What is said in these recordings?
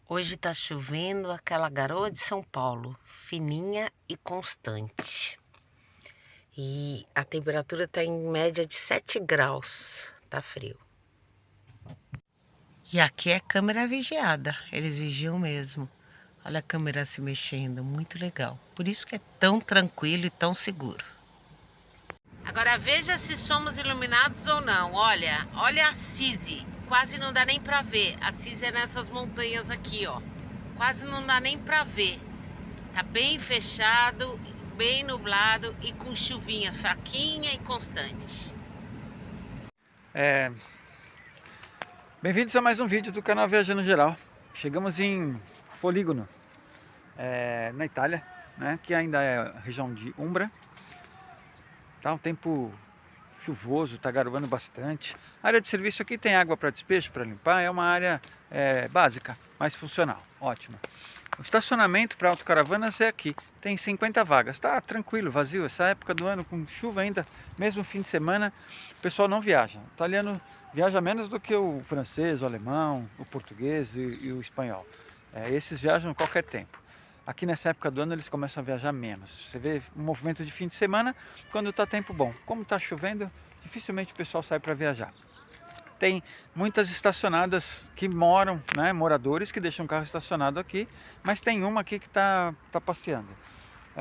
Hoje tá chovendo aquela garoa de São Paulo, fininha e constante. E a temperatura tá em média de 7 graus, tá frio. E aqui é câmera vigiada, eles vigiam mesmo. Olha a câmera se mexendo, muito legal. Por isso que é tão tranquilo e tão seguro. Agora veja se somos iluminados ou não. Olha a Assisi. Quase não dá nem pra ver. A Assisi é nessas montanhas aqui, ó. Quase não dá nem pra ver. Tá bem fechado, bem nublado e com chuvinha fraquinha e constante. Bem-vindos a mais um vídeo do canal Viajando Geral. Chegamos em Foligno, na Itália, né, que ainda é a região de Umbra. Tá um tempo chuvoso, tá garoando bastante. A área de serviço aqui tem água para despejo, para limpar, é uma área básica, mas funcional, ótima. O estacionamento para autocaravanas é aqui, tem 50 vagas, tá tranquilo, vazio. Essa época do ano com chuva ainda, mesmo fim de semana, o pessoal não viaja. O italiano viaja menos do que o francês, o alemão, o português e o espanhol. Esses viajam a qualquer tempo. Aqui nessa época do ano eles começam a viajar menos. Você vê um movimento de fim de semana quando está tempo bom. Como está chovendo, dificilmente o pessoal sai para viajar. Tem muitas estacionadas que moram, né, moradores que deixam o carro estacionado aqui, mas tem uma aqui que está passeando.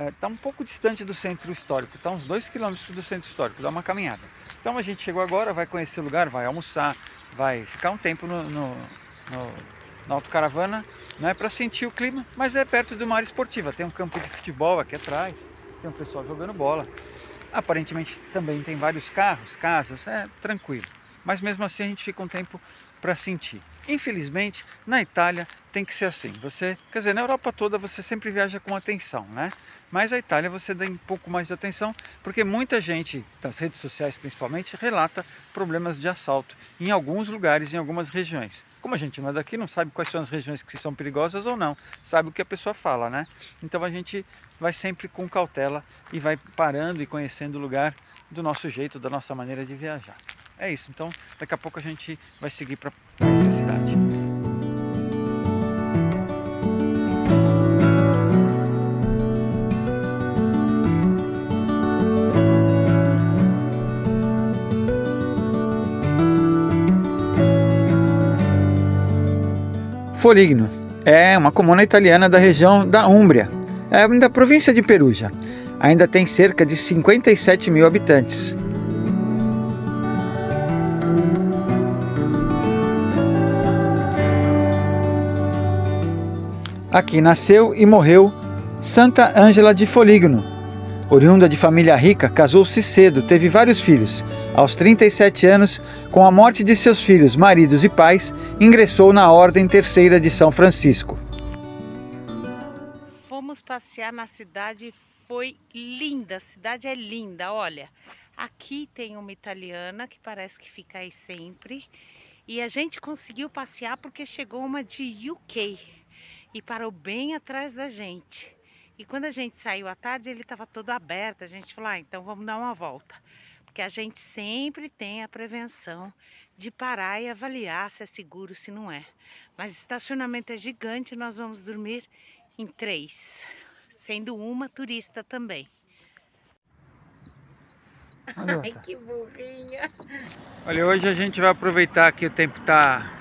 Está um pouco distante do centro histórico, está uns 2 quilômetros do centro histórico, dá uma caminhada. Então a gente chegou agora, vai conhecer o lugar, vai almoçar, vai ficar um tempo na autocaravana, né, para sentir o clima, mas é perto de uma área esportiva, tem um campo de futebol aqui atrás, tem um pessoal jogando bola. Aparentemente também tem vários carros, casas, tranquilo. Mas mesmo assim a gente fica um tempo para sentir. Infelizmente, na Itália tem que ser assim. Quer dizer, na Europa toda você sempre viaja com atenção, né? Mas a Itália você dá um pouco mais de atenção, porque muita gente, das redes sociais principalmente, relata problemas de assalto em alguns lugares, em algumas regiões. Como a gente não é daqui, não sabe quais são as regiões que são perigosas ou não, sabe o que a pessoa fala, né? Então a gente vai sempre com cautela e vai parando e conhecendo o lugar do nosso jeito, da nossa maneira de viajar. É isso, então daqui a pouco a gente vai seguir para conhecer a cidade. Foligno é uma comuna italiana da região da Úmbria, da província de Perugia. Ainda tem cerca de 57 mil habitantes. Aqui nasceu e morreu Santa Ângela de Foligno. Oriunda de família rica, casou-se cedo, teve vários filhos. Aos 37 anos, com a morte de seus filhos, maridos e pais, ingressou na Ordem Terceira de São Francisco. Fomos passear na cidade, foi linda, a cidade é linda, olha. Aqui tem uma italiana que parece que fica aí sempre. E a gente conseguiu passear porque chegou uma de UK e parou bem atrás da gente. E quando a gente saiu à tarde, ele estava todo aberto. A gente falou, então vamos dar uma volta. Porque a gente sempre tem a prevenção de parar e avaliar se é seguro, se não é. Mas o estacionamento é gigante, nós vamos dormir em 3, sendo uma turista também. Ai, que burrinha! Olha, hoje a gente vai aproveitar que o tempo está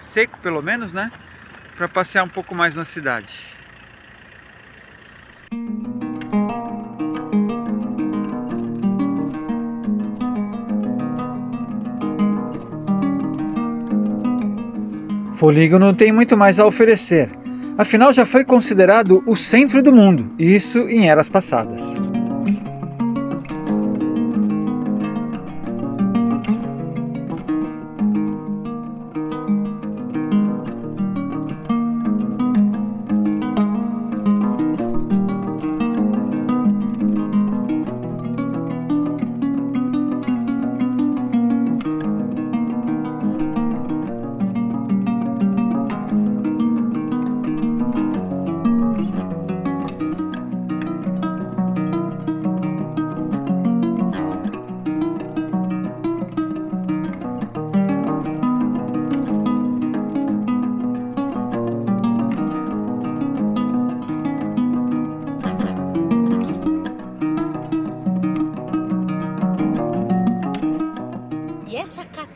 seco, pelo menos, né? Para passear um pouco mais na cidade. Foligno tem muito mais a oferecer. Afinal, já foi considerado o centro do mundo, e isso em eras passadas.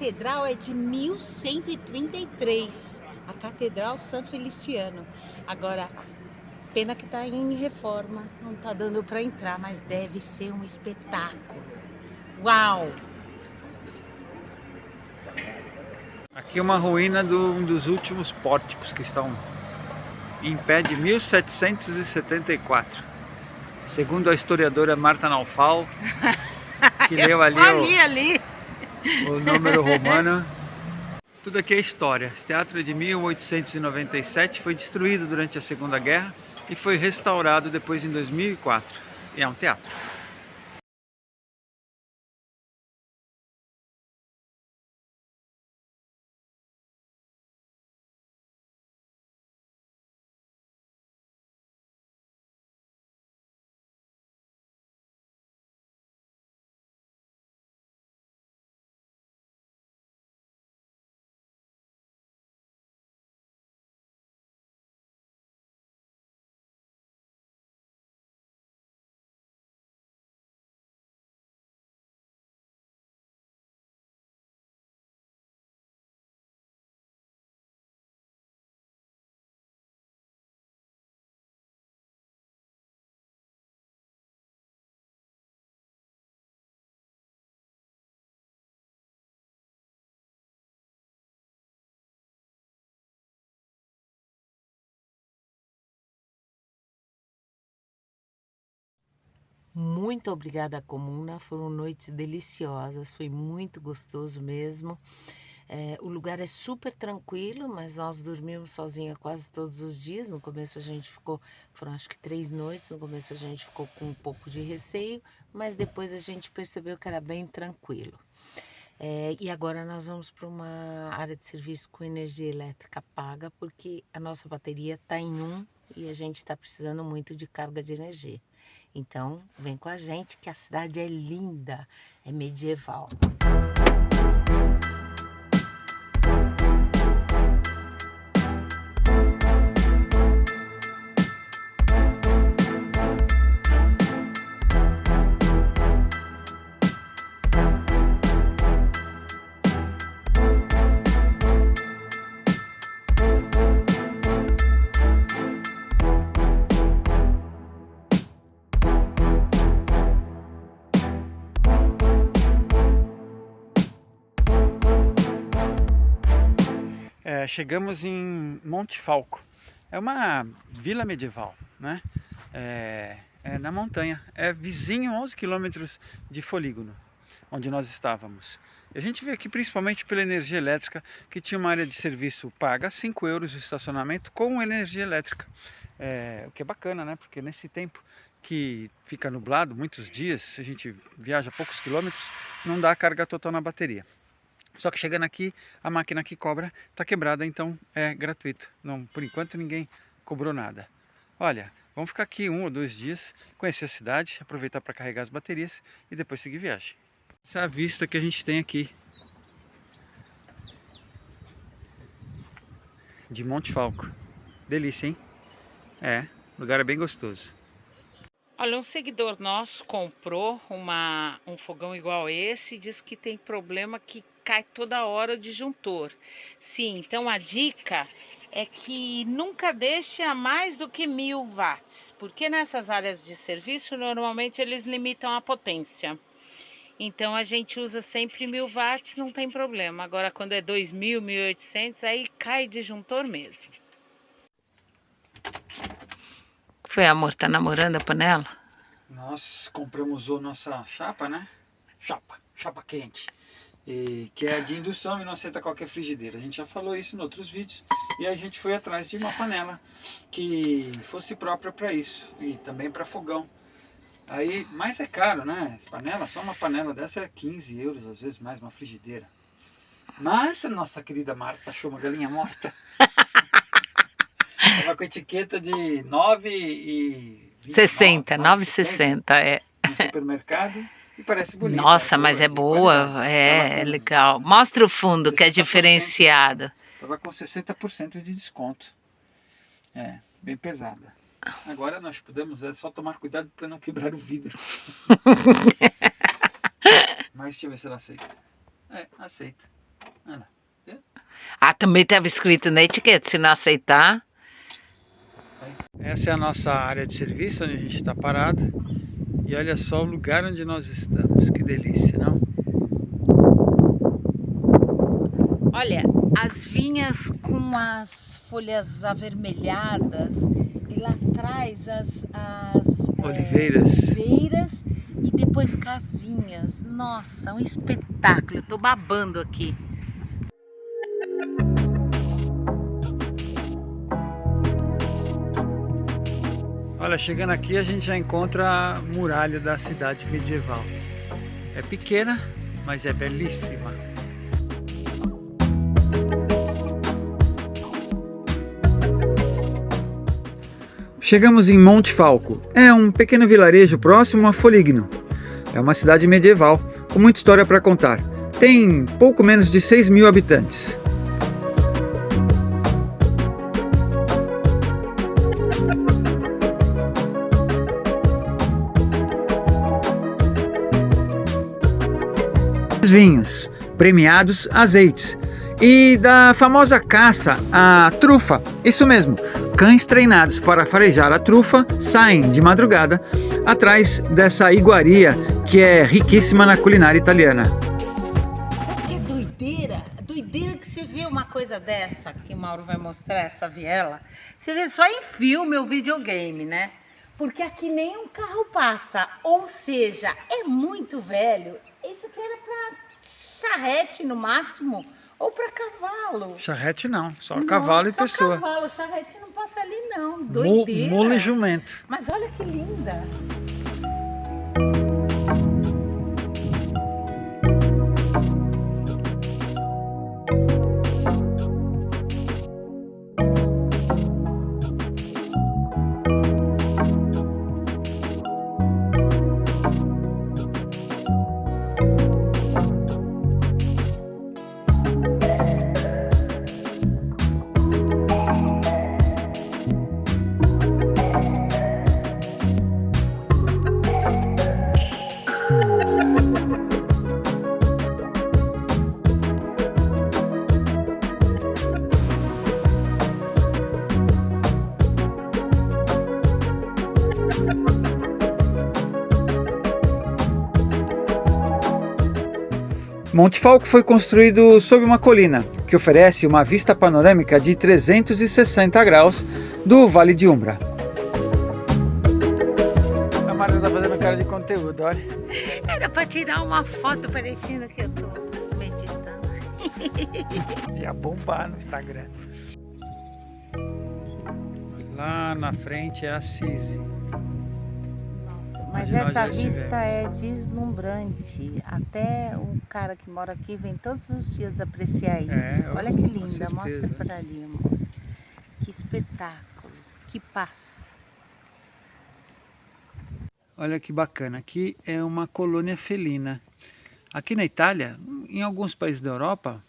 catedral é de 1133, a Catedral São Feliciano. Agora, pena que está em reforma, não está dando para entrar, mas deve ser um espetáculo. Uau! Aqui é uma ruína de um dos últimos pórticos que estão em pé de 1774. Segundo a historiadora Marta Naufal, que leu ali o número romano. Tudo aqui é história. Esse teatro é de 1897, foi destruído durante a Segunda Guerra e foi restaurado depois em 2004. E é um teatro. Muito obrigada, Comuna. Foram noites deliciosas, foi muito gostoso mesmo. O lugar é super tranquilo, mas nós dormimos sozinha quase todos os dias. No começo a gente foram acho que 3 noites. No começo a gente ficou com um pouco de receio, mas depois a gente percebeu que era bem tranquilo. E agora nós vamos para uma área de serviço com energia elétrica paga, porque a nossa bateria está em 1 e a gente está precisando muito de carga de energia. Então, vem com a gente que a cidade é linda, é medieval. Chegamos em Monte Falco. É uma vila medieval, né? É na montanha. É vizinho 11 quilômetros de Folígono, onde nós estávamos. E a gente veio aqui principalmente pela energia elétrica, que tinha uma área de serviço paga, 5 euros o estacionamento com energia elétrica. O que é bacana, né? Porque nesse tempo que fica nublado, muitos dias, a gente viaja poucos quilômetros, não dá a carga total na bateria. Só que chegando aqui, a máquina que cobra está quebrada, então é gratuito. Não, por enquanto ninguém cobrou nada. Olha, vamos ficar aqui 1 ou 2 dias, conhecer a cidade, aproveitar para carregar as baterias e depois seguir viagem. Essa é a vista que a gente tem aqui de Monte Falco. Delícia, hein? O lugar é bem gostoso. Olha, um seguidor nosso comprou um fogão igual esse e diz que tem problema que cai toda hora o disjuntor. Sim, então a dica é que nunca deixe a mais do que 1000 watts, porque nessas áreas de serviço normalmente eles limitam a potência. Então a gente usa sempre 1000 watts, não tem problema. Agora quando é 2000, 1800, aí cai disjuntor mesmo. Foi, amor, tá namorando a panela? Nós compramos a nossa chapa, né? Chapa quente. Que é de indução e não aceita qualquer frigideira. A gente já falou isso em outros vídeos. E a gente foi atrás de uma panela que fosse própria para isso. E também para fogão. Aí, mas é caro, né? Panela, só uma panela dessa é 15 euros, às vezes mais, uma frigideira. Mas a nossa querida Marta achou uma galinha morta. Tava com etiqueta de 9,60, 9,60, no supermercado e parece bonita. Nossa, mas é boa, é legal. Mostra o fundo que é diferenciado. Tava com 60% de desconto. Bem pesada. Agora nós podemos só tomar cuidado para não quebrar o vidro. Mas deixa eu ver se ela aceita. Aceita. Ah, também estava escrito na etiqueta, se não aceitar. Essa é a nossa área de serviço, onde a gente está parado. E olha só o lugar onde nós estamos, que delícia, não? Olha, as vinhas com as folhas avermelhadas e lá atrás Oliveiras. oliveiras e depois casinhas. Nossa, um espetáculo, eu tô babando aqui. Olha, chegando aqui a gente já encontra a muralha da cidade medieval. É pequena, mas é belíssima. Chegamos em Monte Falco. É um pequeno vilarejo próximo a Foligno. É uma cidade medieval, com muita história para contar. Tem pouco menos de 6.000 habitantes. Vinhos, premiados azeites e da famosa caça à trufa, isso mesmo, cães treinados para farejar a trufa saem de madrugada atrás dessa iguaria que é riquíssima na culinária italiana. Sabe que é doideira? Doideira que você vê uma coisa dessa, que o Mauro vai mostrar, essa viela, você vê só em filme ou videogame, né? Porque aqui nem um carro passa, ou seja, é muito velho. Isso aqui era para charrete no máximo, ou para cavalo. Charrete não, só cavalo e só pessoa. Cavalo, charrete não passa ali não, doideira. Mula e jumento. Mas olha que linda. Monte Falco foi construído sob uma colina, que oferece uma vista panorâmica de 360 graus do Vale de Umbra. A Marta está fazendo cara de conteúdo, olha. Era para tirar uma foto parecendo que eu tô meditando. Ia bombar no Instagram. Lá na frente é Assisi. Mas essa vista é deslumbrante. Até o cara que mora aqui vem todos os dias apreciar isso. Olha que linda, mostra para ali, amor. Que espetáculo, que paz. Olha que bacana, aqui é uma colônia felina. Aqui na Itália, em alguns países da Europa,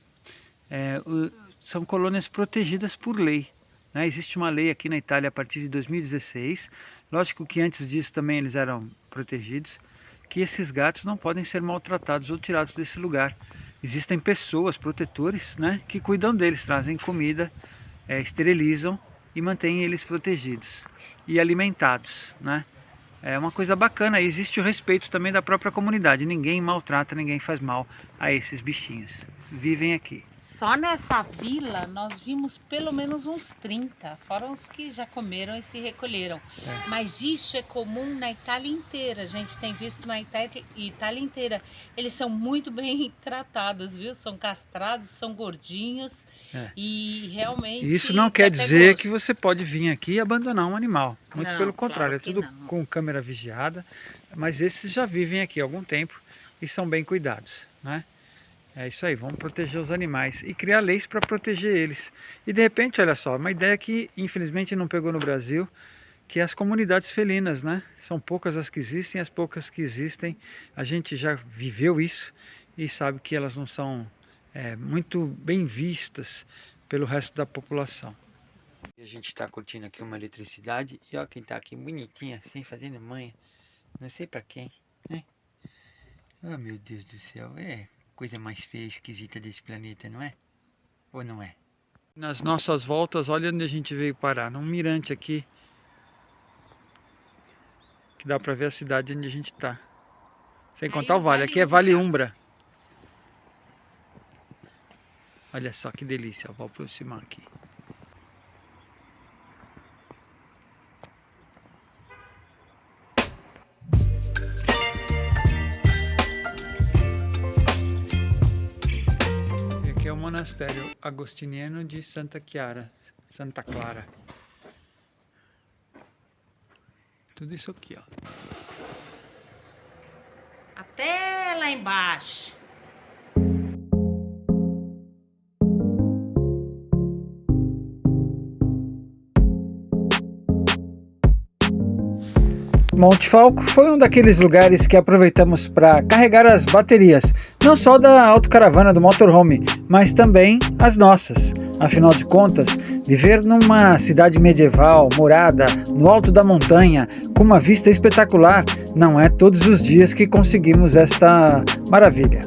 são colônias protegidas por lei. Existe uma lei aqui na Itália a partir de 2016, lógico que antes disso também eles eram protegidos, que esses gatos não podem ser maltratados ou tirados desse lugar. Existem pessoas, protetores, que cuidam deles, trazem comida, esterilizam e mantêm eles protegidos e alimentados. É uma coisa bacana, existe o respeito também da própria comunidade, ninguém maltrata, ninguém faz mal a esses bichinhos, vivem aqui. Só nessa vila nós vimos pelo menos uns 30, fora os que já comeram e se recolheram. Mas isso é comum na Itália inteira, a gente tem visto na Itália inteira. Eles são muito bem tratados, viu? São castrados, são gordinhos e realmente... Isso não quer dizer que você pode vir aqui e abandonar um animal. Muito pelo contrário, claro, é tudo com câmera vigiada. Mas esses já vivem aqui há algum tempo e são bem cuidados, É isso aí, vamos proteger os animais e criar leis para proteger eles. E de repente, olha só, uma ideia que infelizmente não pegou no Brasil, que é as comunidades felinas, São poucas as que existem, as poucas que existem, a gente já viveu isso e sabe que elas não são muito bem vistas pelo resto da população. A gente está curtindo aqui uma eletricidade e olha quem está aqui bonitinha assim, fazendo manha, não sei para quem, Oh meu Deus do céu, Coisa mais feia e esquisita desse planeta, não é? Ou não é? Nas nossas voltas, olha onde a gente veio parar. Num mirante aqui. Que dá pra ver a cidade onde a gente tá. Sem contar o vale. Aqui é Vale Umbra. Olha só que delícia. Vou aproximar aqui. E aqui é o monastério agostiniano de Santa Clara. Tudo isso aqui, ó. Até lá embaixo. Monte Falco foi um daqueles lugares que aproveitamos para carregar as baterias, não só da autocaravana do motorhome, mas também as nossas. Afinal de contas, viver numa cidade medieval, morada no alto da montanha, com uma vista espetacular, não é todos os dias que conseguimos esta maravilha.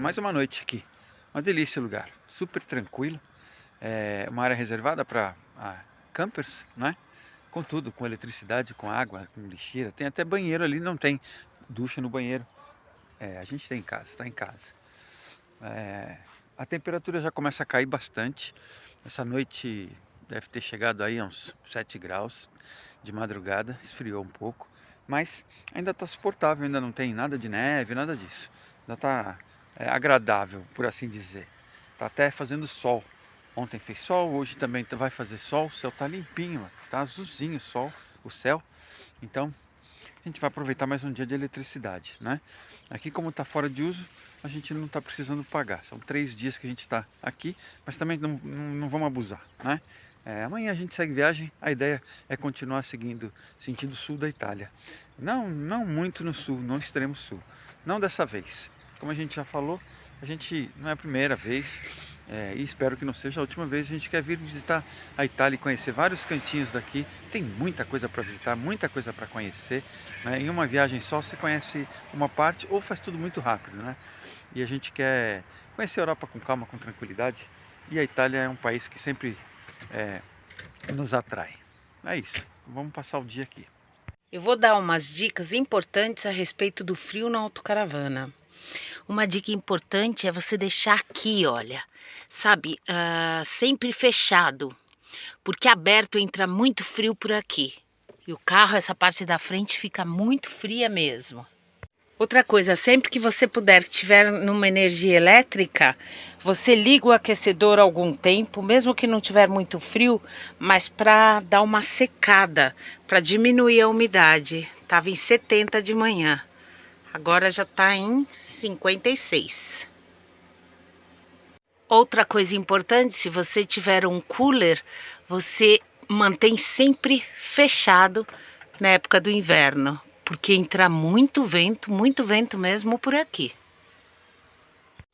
Mais uma noite aqui, uma delícia o lugar, super tranquilo, uma área reservada para campers, né? Com tudo, com eletricidade, com água, com lixeira, tem até banheiro ali, não tem ducha no banheiro, a gente tem em casa, está em casa. A temperatura já começa a cair bastante, essa noite deve ter chegado aí a uns 7 graus de madrugada, esfriou um pouco, mas ainda está suportável, ainda não tem nada de neve, nada disso, ainda está agradável, por assim dizer. Tá até fazendo sol. Ontem fez sol, hoje também vai fazer sol. O céu tá limpinho, tá azulzinho o céu. Então, a gente vai aproveitar mais um dia de eletricidade, né? Aqui, como tá fora de uso, a gente não tá precisando pagar. São 3 dias que a gente está aqui, mas também não vamos abusar, né? Amanhã a gente segue viagem. A ideia é continuar seguindo sentido sul da Itália. Não muito no sul, no extremo sul. Não dessa vez. Como a gente já falou, a gente não é a primeira vez e espero que não seja a última vez. A gente quer vir visitar a Itália e conhecer vários cantinhos daqui. Tem muita coisa para visitar, muita coisa para conhecer, né? Em uma viagem só você conhece uma parte ou faz tudo muito rápido, né? E a gente quer conhecer a Europa com calma, com tranquilidade. E a Itália é um país que sempre nos atrai. É isso, vamos passar o dia aqui. Eu vou dar umas dicas importantes a respeito do frio na autocaravana. Uma dica importante é você deixar aqui, olha, sabe, sempre fechado, porque aberto entra muito frio por aqui. E o carro, essa parte da frente, fica muito fria mesmo. Outra coisa, sempre que você puder, tiver numa energia elétrica, você liga o aquecedor algum tempo, mesmo que não tiver muito frio, mas para dar uma secada, para diminuir a umidade. Estava em 70 de manhã. Agora já está em 56. Outra coisa importante, se você tiver um cooler, você mantém sempre fechado na época do inverno, porque entra muito vento mesmo por aqui.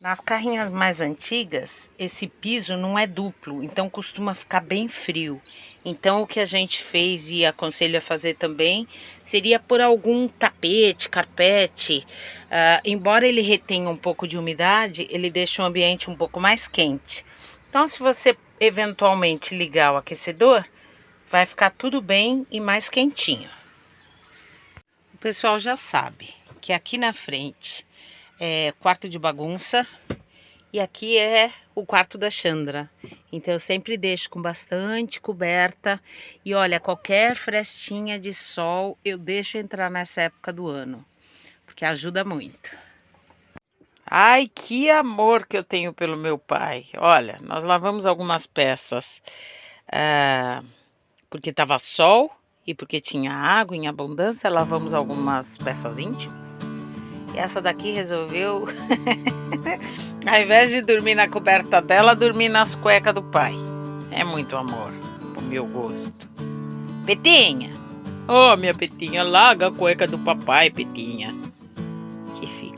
Nas carrinhas mais antigas, esse piso não é duplo, então costuma ficar bem frio. Então o que a gente fez e aconselho a fazer também seria por algum tapete, carpete. Embora ele retenha um pouco de umidade, ele deixa o ambiente um pouco mais quente. Então se você eventualmente ligar o aquecedor, vai ficar tudo bem e mais quentinho. O pessoal já sabe que aqui na frente é quarto de bagunça e aqui é o quarto da Chandra. Então eu sempre deixo com bastante coberta. E olha, qualquer frestinha de sol eu deixo entrar nessa época do ano, porque ajuda muito. Ai, que amor que eu tenho pelo meu pai. Olha, nós lavamos algumas peças porque estava sol e porque tinha água em abundância. Lavamos algumas peças íntimas. E essa daqui resolveu, ao invés de dormir na coberta dela, dormir nas cuecas do pai. É muito amor, pro meu gosto. Petinha! Oh, minha Petinha, larga a cueca do papai, Petinha. Que fica.